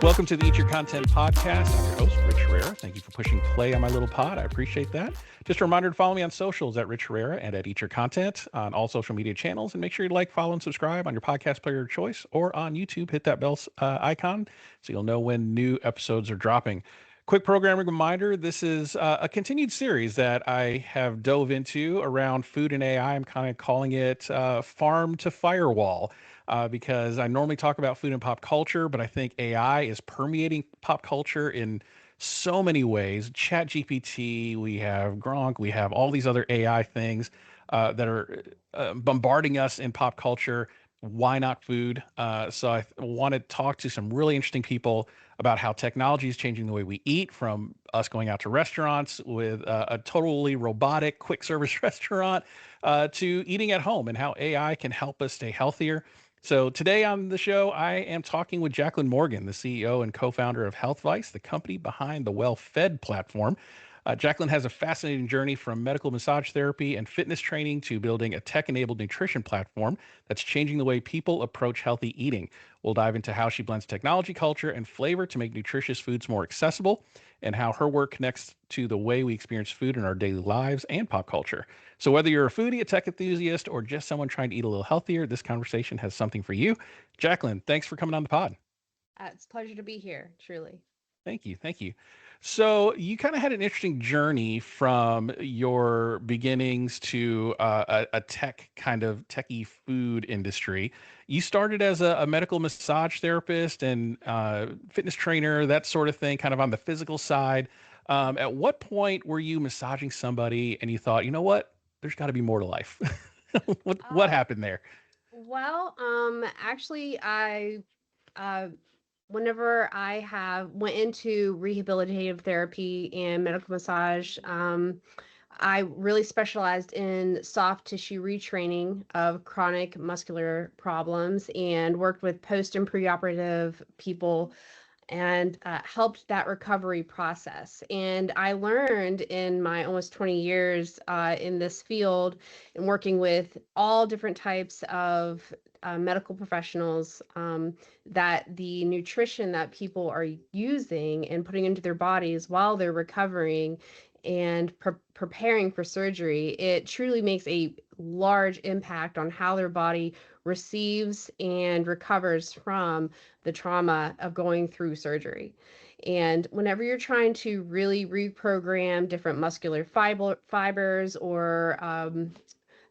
Welcome to the Eat Your Content podcast. I'm your host, Rich Herrera. Thank you for pushing play on my little pod. I appreciate that. Just a reminder to follow me on socials at Rich Herrera and at Eat Your Content on all social media channels. And make sure you like, follow, and subscribe on your podcast player of choice or on YouTube. Hit that bell icon so you'll know when new episodes are dropping. Quick programming reminder, this is a continued series that I have dove into around food and AI. I'm kind of calling it Farm to Firewall because I normally talk about food and pop culture, but I think AI is permeating pop culture in so many ways. Chat GPT, we have Gronk, we have all these other AI things that are bombarding us in pop culture. Why not food? So I want to talk to some really interesting people about how technology is changing the way we eat, from us going out to restaurants with a totally robotic quick service restaurant to eating at home, and how AI can help us stay healthier. So today on the show, I am talking with Jaclynn Morgan, the CEO and co-founder of Healthvice, the company behind the WellFed platform. Jaclynn has a fascinating journey from medical massage therapy and fitness training to building a tech-enabled nutrition platform that's changing the way people approach healthy eating. We'll dive into how she blends technology, culture, and flavor to make nutritious foods more accessible, and how her work connects to the way we experience food in our daily lives and pop culture. So whether you're a foodie, a tech enthusiast, or just someone trying to eat a little healthier, this conversation has something for you. Jaclynn, thanks for coming on the pod. It's a pleasure to be here, truly. Thank you. Thank you. So you kind of had an interesting journey from your beginnings to a tech kind of techie food industry. You started as a medical massage therapist and fitness trainer, that sort of thing, kind of on the physical side. At what point were you massaging somebody and you thought, you know what, there's got to be more to life? What Oh, happened there? actually, uh, whenever I have went into rehabilitative therapy and medical massage, I really specialized in soft tissue retraining of chronic muscular problems and worked with post and preoperative people and helped that recovery process. And I learned in my almost 20 years in this field and working with all different types of medical professionals that the nutrition that people are using and putting into their bodies while they're recovering and preparing for surgery, it truly makes a large impact on how their body receives and recovers from the trauma of going through surgery. And whenever you're trying to really reprogram different muscular fibers or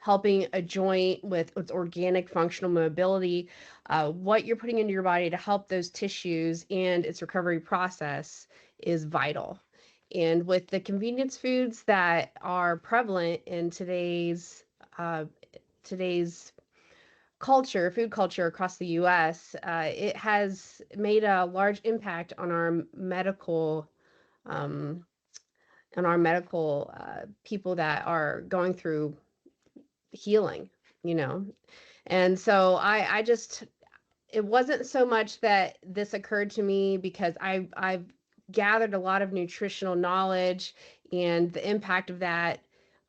helping a joint with its organic functional mobility, what you're putting into your body to help those tissues and its recovery process is vital. And with the convenience foods that are prevalent in today's culture, food culture across the US, it has made a large impact um, on our medical people that are going through healing, you know. And so I just, it wasn't so much that this occurred to me because I've gathered a lot of nutritional knowledge and the impact of that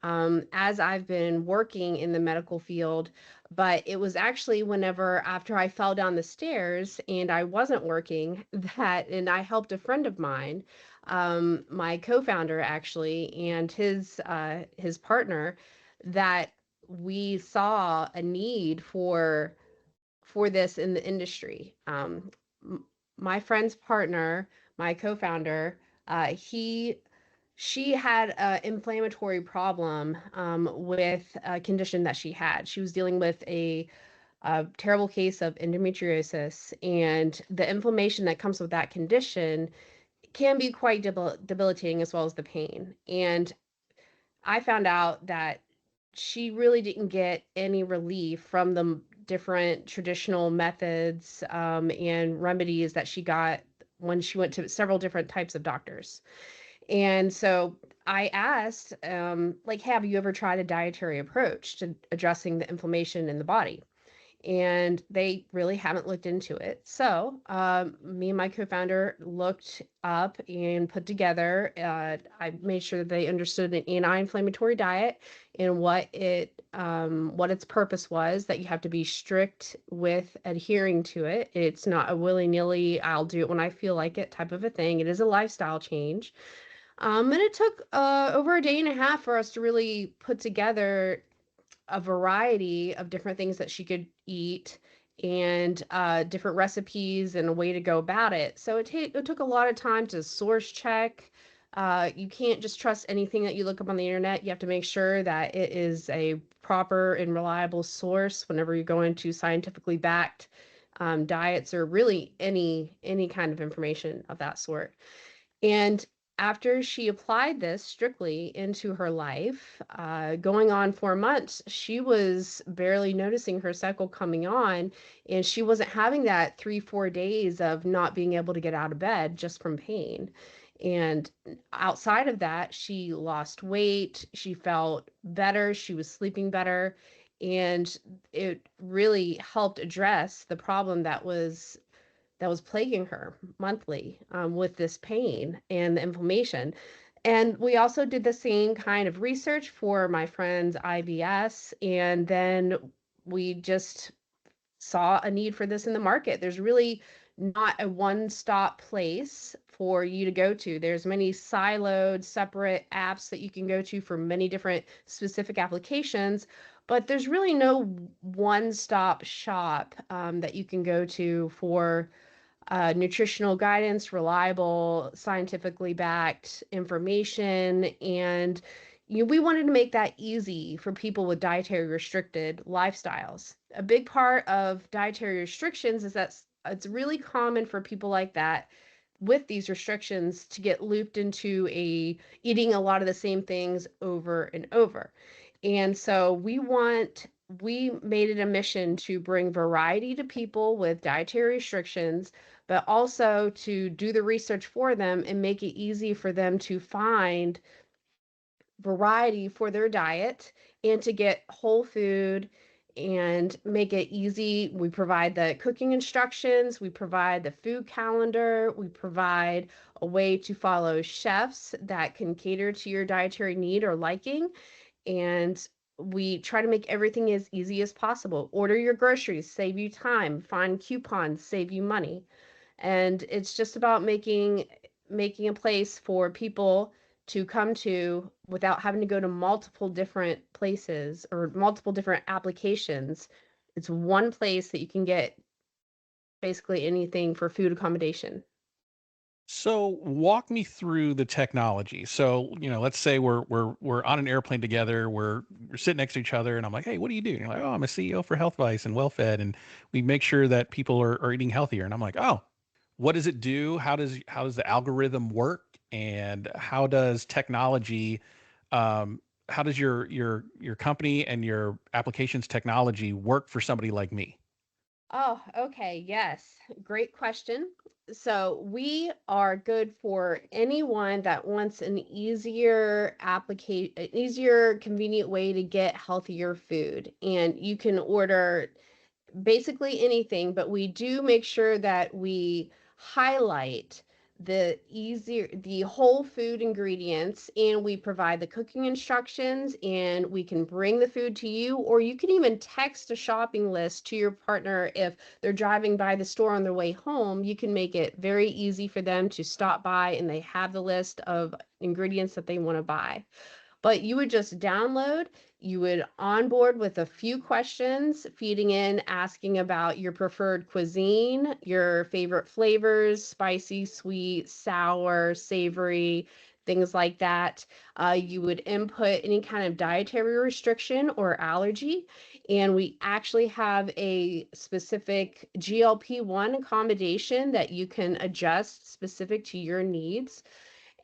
as I've been working in the medical field. But it was actually whenever after I fell down the stairs and I wasn't working that, and I helped a friend of mine, my co-founder actually, and his partner, that we saw a need for this in the industry. My friend's partner, my co-founder, he she had an inflammatory problem with a condition that she had. She was dealing with a terrible case of endometriosis, and the inflammation that comes with that condition can be quite debilitating, as well as the pain. And I found out that she really didn't get any relief from the different traditional methods and remedies that she got when she went to several different types of doctors. And so I asked, like, have you ever tried a dietary approach to addressing the inflammation in the body? and they really haven't looked into it. So, me and my co-founder looked up and put together. I made sure that they understood an anti-inflammatory diet and what its purpose was. That you have to be strict with adhering to it. It's not a willy-nilly, I'll do it when I feel like it type of a thing. It is a lifestyle change. And it took over a day and a half for us to really put together a variety of different things that she could eat and different recipes and a way to go about it. So it took a lot of time to source check. You can't just trust anything that you look up on the internet. You have to make sure that it is a proper and reliable source whenever you go into scientifically backed diets or really any kind of information of that sort. And after she applied this strictly into her life, going on 4 months, she was barely noticing her cycle coming on, and she wasn't having that 3, 4 days of not being able to get out of bed just from pain. And outside of that, she lost weight, she felt better, she was sleeping better, and it really helped address the problem that was plaguing her monthly with this pain and the inflammation. And we also did the same kind of research for my friend's IBS. And then we just saw a need for this in the market. There's really not a one-stop place for you to go to. There's many siloed, separate apps that you can go to for many different specific applications, but there's really no one-stop shop that you can go to for nutritional guidance, reliable, scientifically backed information. And we wanted to make that easy for people with dietary restricted lifestyles. A big part of dietary restrictions is that it's really common for people like that with these restrictions to get looped into eating a lot of the same things over and over. And so we made it a mission to bring variety to people with dietary restrictions, but also to do the research for them and make it easy for them to find variety for their diet and to get whole food and make it easy. We provide the cooking instructions, we provide the food calendar, we provide a way to follow chefs that can cater to your dietary need or liking. And we try to make everything as easy as possible. Order your groceries, save you time, find coupons, save you money. And it's just about making a place for people to come to without having to go to multiple different places or multiple different applications. It's one place that you can get basically anything for food accommodation. So walk me through the technology. So, let's say we're on an airplane together, we're sitting next to each other, and I'm like, "Hey, what do you do?" And you're like, "Oh, I'm a CEO for Healthvice and WellFed, and we make sure that people are eating healthier." And I'm like, "Oh, what does it do? How does the algorithm work? And how does technology how does your company and your applications technology work for somebody like me?" Oh, okay. Yes. Great question. So we are good for anyone that wants an easier, convenient way to get healthier food. And you can order basically anything, but we do make sure that we highlight the whole food ingredients, and we provide the cooking instructions, and we can bring the food to you, or you can even text a shopping list to your partner if they're driving by the store on their way home. You can make it very easy for them to stop by and they have the list of ingredients that they want to buy. But you would just download, you would onboard with a few questions, feeding in, asking about your preferred cuisine, your favorite flavors, spicy, sweet, sour, savory, things like that. You would input any kind of dietary restriction or allergy. And we actually have a specific GLP-1 accommodation that you can adjust specific to your needs.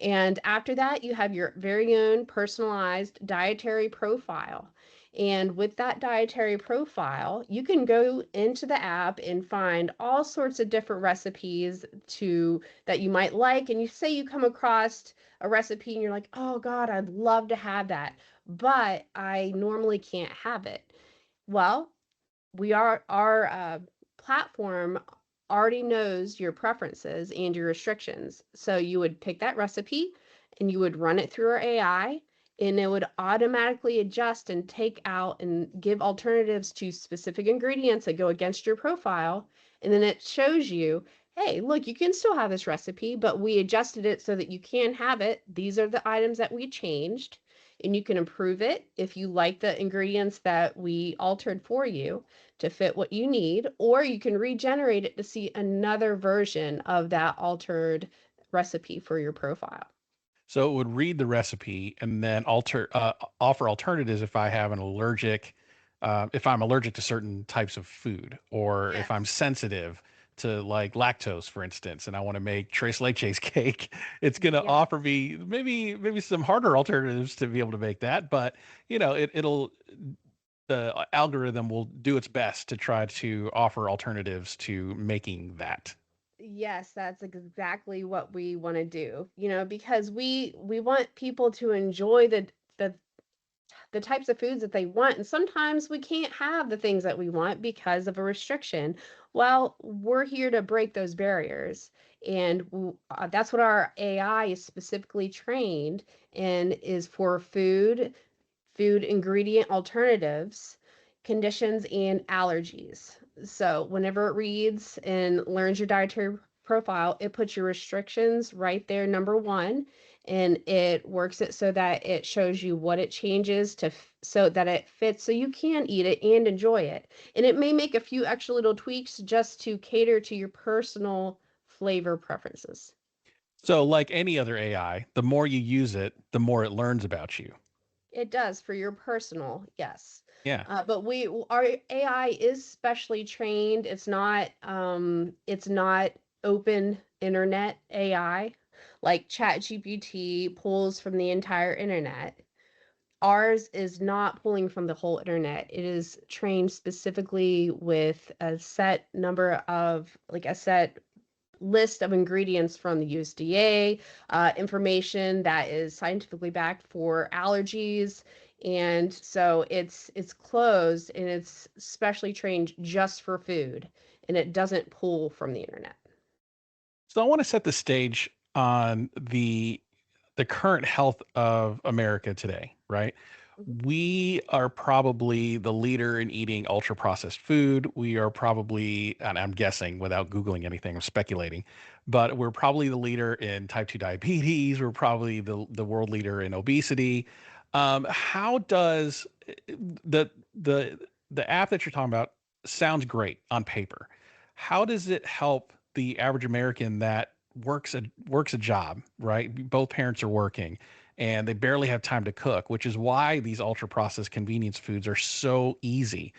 And after that, you have your very own personalized dietary profile. And with that dietary profile, you can go into the app and find all sorts of different recipes that you might like. And you say you come across a recipe and you're like, "Oh God, I'd love to have that, but I normally can't have it." Well, our platform already knows your preferences and your restrictions. So you would pick that recipe and you would run it through our AI, and it would automatically adjust and take out and give alternatives to specific ingredients that go against your profile. And then it shows you, hey, look, you can still have this recipe, but we adjusted it so that you can have it. These are the items that we changed, and you can improve it if you like the ingredients that we altered for you to fit what you need, or you can regenerate it to see another version of that altered recipe for your profile. So it would read the recipe and then offer alternatives if I have an allergic, if I'm allergic to certain types of food, or if I'm Yes. sensitive to like lactose, for instance, and I want to make tres leches cake. It's going to Yes. offer me maybe some harder alternatives to be able to make that, but it'll the algorithm will do its best to try to offer alternatives to making that. Yes, that's exactly what we want to do. Because we want people to enjoy the the types of foods that they want. And sometimes we can't have the things that we want because of a restriction. Well, we're here to break those barriers. And that's what our AI is specifically trained and is for food ingredient alternatives, conditions, and allergies. So whenever it reads and learns your dietary profile, it puts your restrictions right there, number one, and it works it so that it shows you what it changes so that it fits so you can eat it and enjoy it. And it may make a few extra little tweaks just to cater to your personal flavor preferences. So, like any other AI, the more you use it, the more it learns about you. It does for your personal, yes. Yeah. But our AI is specially trained. It's not open internet AI like ChatGPT pulls from the entire internet. Ours is not pulling from the whole internet. It is trained specifically with a set number of, like a set list of ingredients from the USDA, information that is scientifically backed for allergies. And so it's closed and it's specially trained just for food, and it doesn't pull from the internet. So I want to set the stage on the current health of America today, right? Mhm. We are probably the leader in eating ultra processed food. We are probably, and I'm guessing without Googling anything, I'm speculating, but we're probably the leader in type 2 diabetes. We're probably the world leader in obesity. How does the the the app that you're talking about sounds great on paper? How does it help the average American that works a job, right? Both parents are working and they barely have time to cook, which is why these ultra processed convenience foods are so easy.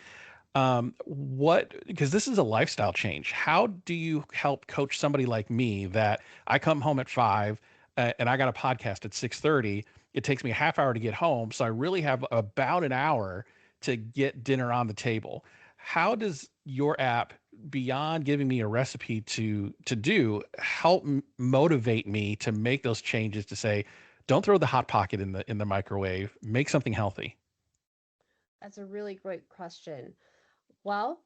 What Because this is a lifestyle change. How do you help coach somebody like me that I come home at 5 and I got a podcast at 6:30? It takes me a half hour to get home, so I really have about an hour to get dinner on the table. How does your app, beyond giving me a recipe to do, help motivate me to make those changes to say, don't throw the hot pocket in the microwave, make something healthy? That's a really great question. Well,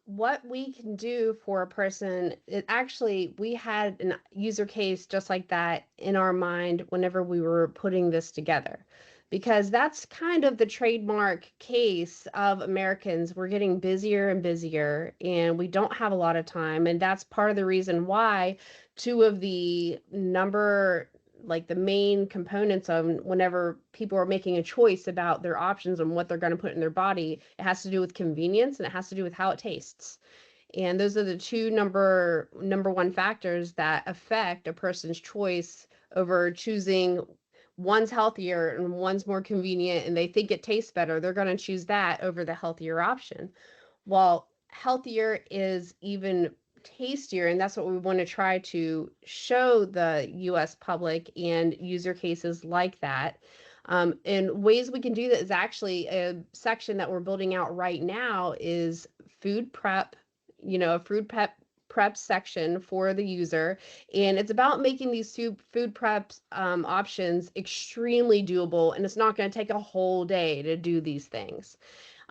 what we can do for a person, it actually, we had a user case just like that in our mind whenever we were putting this together, because that's kind of the trademark case of Americans. We're getting busier and busier and we don't have a lot of time, and that's part of the reason why two of the number, like the main components of whenever people are making a choice about their options and what they're going to put in their body, it has to do with convenience and it has to do with how it tastes. And those are the two number one factors that affect a person's choice over choosing. One's healthier and one's more convenient and they think it tastes better, they're going to choose that over the healthier option. Well, healthier is even tastier, and that's what we want to try to show the US public and user cases like that. And ways we can do that is actually a section that we're building out right now is food prep, a food prep section for the user. And it's about making these food prep options extremely doable, and it's not going to take a whole day to do these things.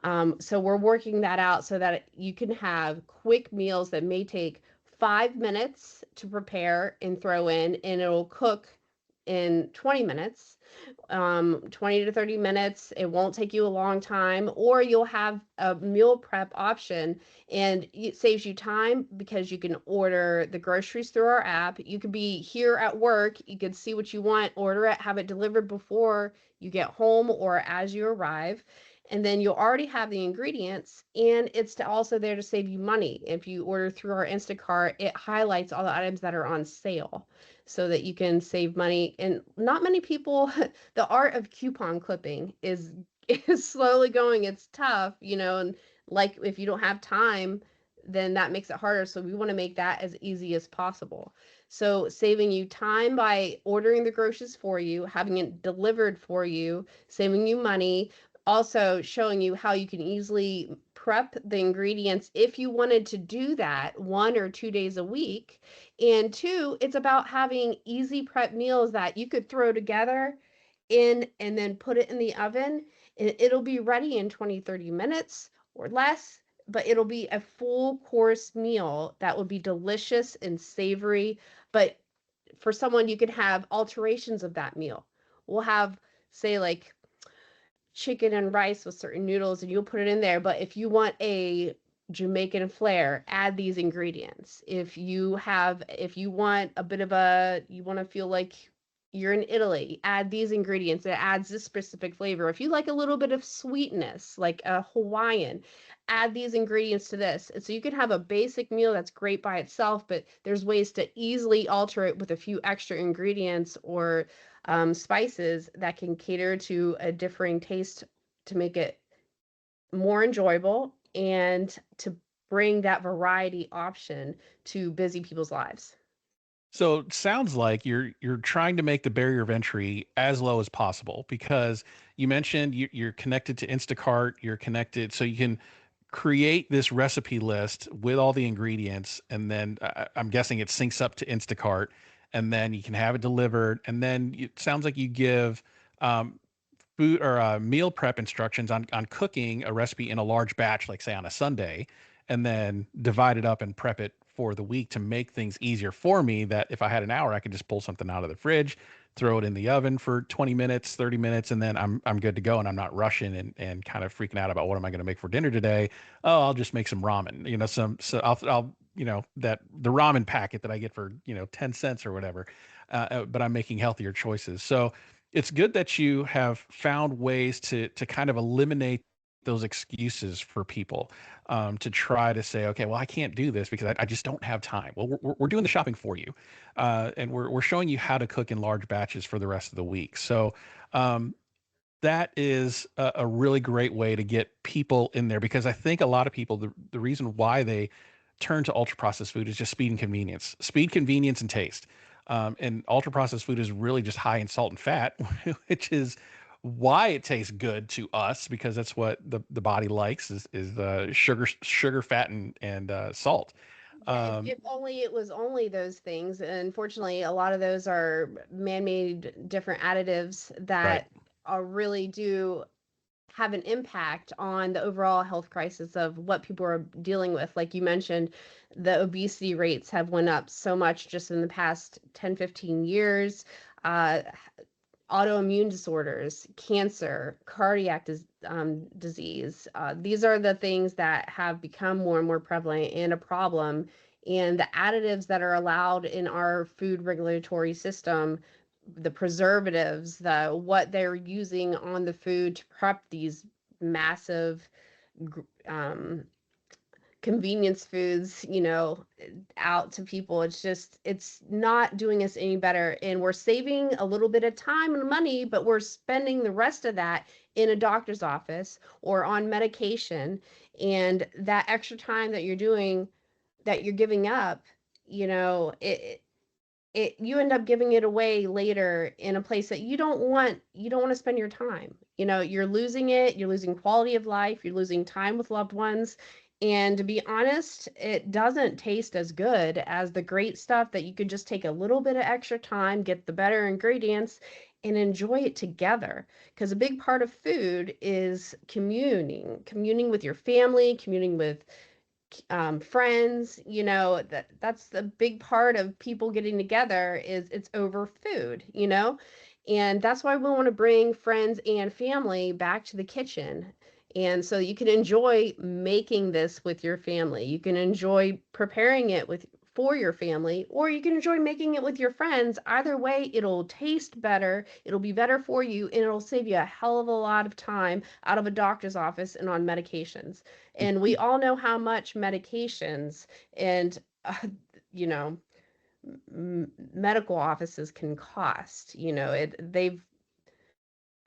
So we're working that out so that you can have quick meals that may take 5 minutes to prepare and throw in, and it'll cook in 20 minutes, 20 to 30 minutes. It won't take you a long time, or you'll have a meal prep option, and it saves you time because you can order the groceries through our app. You could be here at work, you could see what you want, order it, have it delivered before you get home or as you arrive. And then you'll already have the ingredients, and it's also there to save you money. If you order through our Instacart, it highlights all the items that are on sale so that you can save money. And not many people, the art of coupon clipping is slowly going. It's tough, and like if you don't have time, then that makes it harder. So we want to make that as easy as possible. So saving you time by ordering the groceries for you, having it delivered for you, saving you money, also showing you how you can easily prep the ingredients if you wanted to do that 1 or 2 days a week. And two, it's about having easy prep meals that you could throw together in and then put it in the oven, and it'll be ready in 20, 30 minutes or less, but it'll be a full course meal that will be delicious and savory. But for someone, you could have alterations of that meal. We'll have, say, like chicken and rice with certain noodles, and you'll put it in there. But if you want a Jamaican flair, add these ingredients. If you want a bit of you want to feel like you're in Italy, add these ingredients. It adds this specific flavor. If you like a little bit of sweetness, like a Hawaiian, add these ingredients to this. And so you can have a basic meal that's great by itself, but there's ways to easily alter it with a few extra ingredients or spices that can cater to a differing taste to make it more enjoyable and to bring that variety option to busy people's lives. So it sounds like you're trying to make the barrier of entry as low as possible because you mentioned you're connected to Instacart, you're connected, so you can create this recipe list with all the ingredients, and then I'm guessing it syncs up to Instacart, and then you can have it delivered, and then it sounds like you give um, food or meal prep instructions on cooking a recipe in a large batch, like say on a Sunday, and then divide it up and prep it for the week to make things easier for me. That if I had an hour, I could just pull something out of the fridge, throw it in the oven for 20 minutes, 30 minutes, and then I'm good to go. And I'm not rushing and kind of freaking out about what am I going to make for dinner today. Oh, I'll just make some ramen, so I'll that the ramen packet that I get for 10 cents or whatever, but I'm making healthier choices. So it's good that you have found ways to kind of eliminate those excuses for people, to try to say, okay, well, I can't do this because I just don't have time. Well, we're doing the shopping for you, and we're showing you how to cook in large batches for the rest of the week. So um, that is a really great way to get people in there, because I think a lot of people, the reason why they turn to ultra processed food is just speed, convenience, and taste. And ultra processed food is really just high in salt and fat, which is why it tastes good to us, because that's what the body likes is sugar, fat, and salt. Yeah, if, Um, if only it was only those things. And unfortunately, a lot of those are man-made different additives right. that are really do have an impact on the overall health crisis of what people are dealing with. Like you mentioned, the obesity rates have went up so much just in the past 10, 15 years. Uh, Autoimmune disorders, cancer, cardiac disease. These are the things that have become more and more prevalent and a problem. And the additives that are allowed in our food regulatory system, the preservatives, what they're using on the food to prep these massive um, convenience foods, out to people. It's not doing us any better. And we're saving a little bit of time and money, but we're spending the rest of that in a doctor's office or on medication. And that extra time that you're giving up, you end up giving it away later in a place that you don't want to spend your time. You're losing it, you're losing quality of life, you're losing time with loved ones. And to be honest, it doesn't taste as good as the great stuff that you could just take a little bit of extra time, get the better ingredients, and enjoy it together. Because a big part of food is communing with your family, communing with friends. That's the big part of people getting together, is it's over food. And that's why we want to bring friends and family back to the kitchen. And so you can enjoy making this with your family. You can enjoy preparing it with for your family, or you can enjoy making it with your friends. Either way, it'll taste better, it'll be better for you, and it'll save you a hell of a lot of time out of a doctor's office and on medications. And we all know how much medications and you know medical offices can cost. They've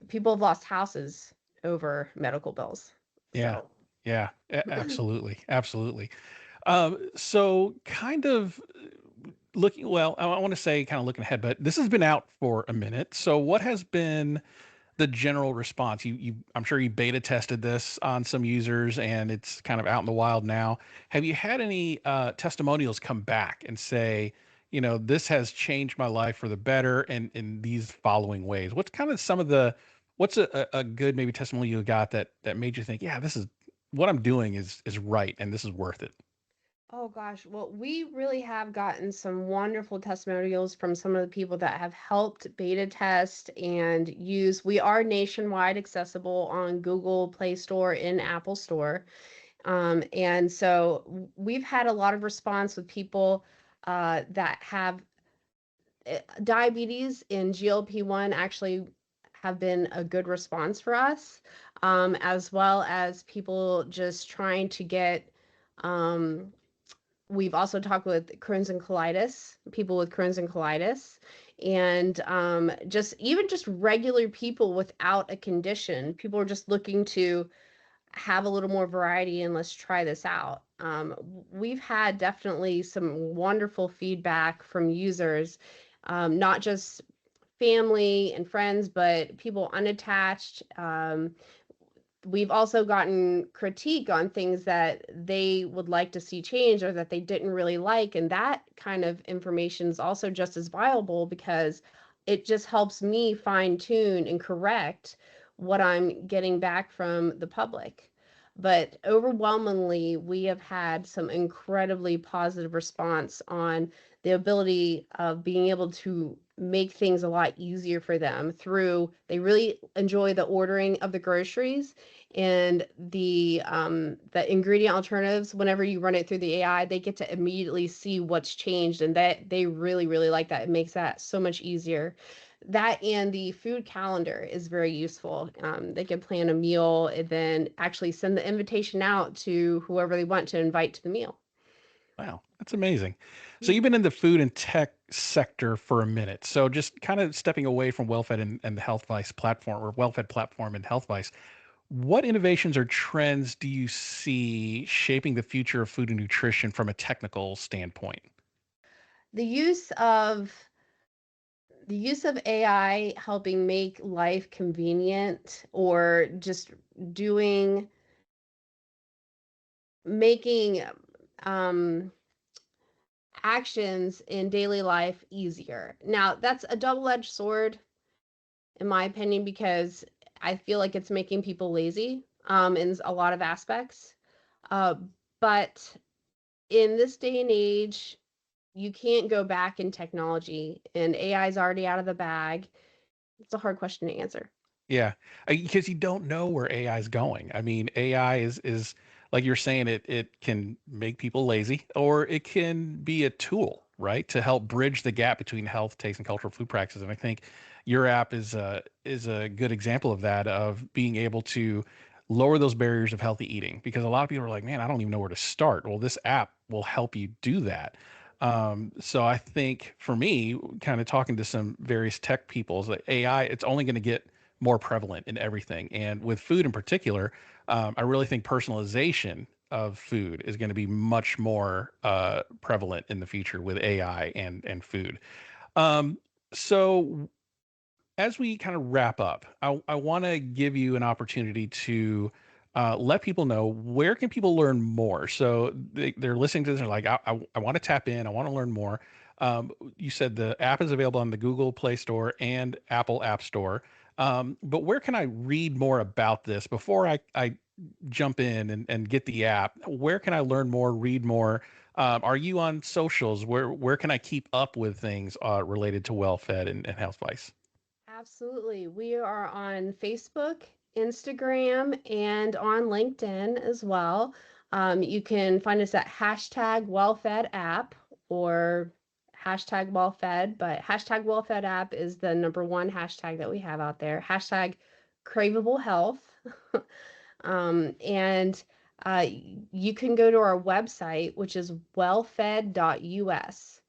people have lost houses over medical bills. Yeah. So Yeah. Absolutely. Absolutely. So kind of looking, well, I want to say kind of looking ahead, but this has been out for a minute. So what has been the general response? I'm sure you beta tested this on some users and it's kind of out in the wild now. Have you had any testimonials come back and say, this has changed my life for the better and in these following ways? What's kind of some of the, what's a good maybe testimony you got that made you think, yeah, this is what I'm doing is right and this is worth it? oh gosh, well, we really have gotten some wonderful testimonials from some of the people that have helped beta test and use. We are nationwide accessible on Google Play Store and Apple Store. And so we've had a lot of response with people that have diabetes and GLP-1 actually have been a good response for us, as well as people just trying to get. Um, we've also talked with Crohn's and colitis, people with Crohn's and colitis, and just regular people without a condition. People are just looking to have a little more variety and let's try this out. We've had definitely some wonderful feedback from users, not just family and friends, but people unattached. We've also gotten critique on things that they would like to see change or that they didn't really like. And that kind of information is also just as viable because it just helps me fine tune and correct what I'm getting back from the public. But overwhelmingly, we have had some incredibly positive response on the ability of being able to make things a lot easier for them through they really enjoy the ordering of the groceries and the ingredient alternatives. Whenever you run it through the AI, they get to immediately see what's changed, and that they really really like that. It makes that so much easier. That and the food calendar is very useful. They can plan a meal and then actually send the invitation out to whoever they want to invite to the meal. Wow, that's amazing. So Yeah. you've been in the food and tech sector for a minute. So just kind of stepping away from WellFed and the Healthvice platform or WellFed platform and Healthvice, what innovations or trends do you see shaping the future of food and nutrition from a technical standpoint? The use of the use of AI helping make life convenient or just doing making um actions in daily life easier. Now, that's a double-edged sword in my opinion because I feel like it's making people lazy in a lot of aspects. Uh, but in this day and age, you can't go back in technology, and AI is already out of the bag. It's a hard question to answer. Yeah, because you don't know where AI is going. I mean, AI is like you're saying, it can make people lazy, or it can be a tool, right, to help bridge the gap between health, taste, and cultural food practices. And I think your app is a good example of that, of being able to lower those barriers of healthy eating. Because a lot of people are like, man, I don't even know where to start. Well, this app will help you do that. So I think for me, kind of talking to some various tech people, is that AI, it's only going to get more prevalent in everything. And with food in particular, I really think personalization of food is going to be much more prevalent in the future with AI and food. Um, so as we kind of wrap up, I want to give you an opportunity to let people know where can people learn more. So they're listening to this, they're like, I want to tap in, I want to learn more. You said the app is available on the Google Play Store and Apple App Store. But where can I read more about this before I jump in and get the app? Where can I learn more, read more? Are you on socials? Where can I keep up with things related to WellFed and Healthvice? Absolutely. We are on Facebook, Instagram, and on LinkedIn as well. You can find us at hashtag WellFed app or hashtag WellFed, but hashtag WellFed app is the number one hashtag that we have out there. Hashtag craveable health. And you can go to our website, which is wellfed.us,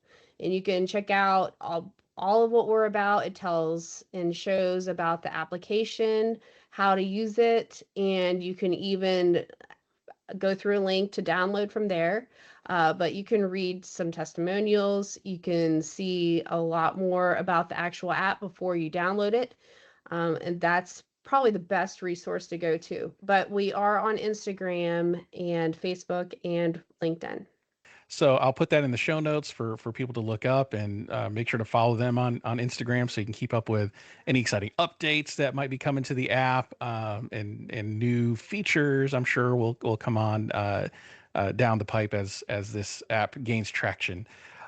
and you can check out all of what we're about. It tells and shows about the application, how to use it, and you can even go through a link to download from there. But you can read some testimonials. You can see a lot more about the actual app before you download it. And that's probably the best resource to go to. But we are on Instagram and Facebook and LinkedIn. So I'll put that in the show notes for people to look up, and make sure to follow them on Instagram so you can keep up with any exciting updates that might be coming to the app, and new features. I'm sure will come on down the pipe as this app gains traction.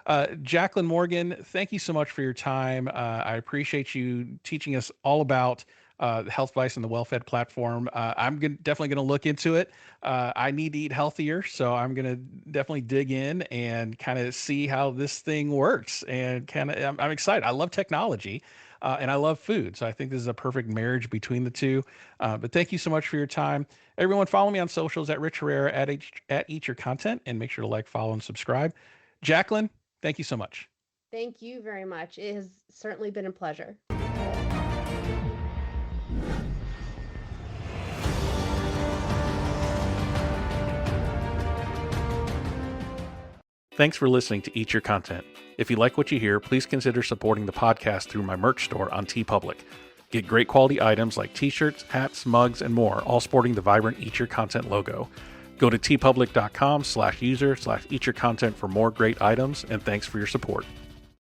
Jaclynn Morgan, thank you so much for your time. I appreciate you teaching us all about the Healthvice and the WellFed platform. Definitely going to look into it. I need to eat healthier, so I'm going to definitely dig in and kind of see how this thing works. And I'm excited. I love technology, and I love food, so I think this is a perfect marriage between the two. But thank you so much for your time. Everyone, follow me on socials at Rich Herrera at Eat Your Content, and make sure to like, follow, and subscribe. Jaclynn, thank you so much. Thank you very much. It has certainly been a pleasure. Thanks for listening to Eat Your Content. If you like what you hear, please consider supporting the podcast through my merch store on TeePublic. Get great quality items like t-shirts, hats, mugs, and more, all sporting the vibrant Eat Your Content logo. Go to teepublic.com/user/eatyourcontent for more great items, and thanks for your support.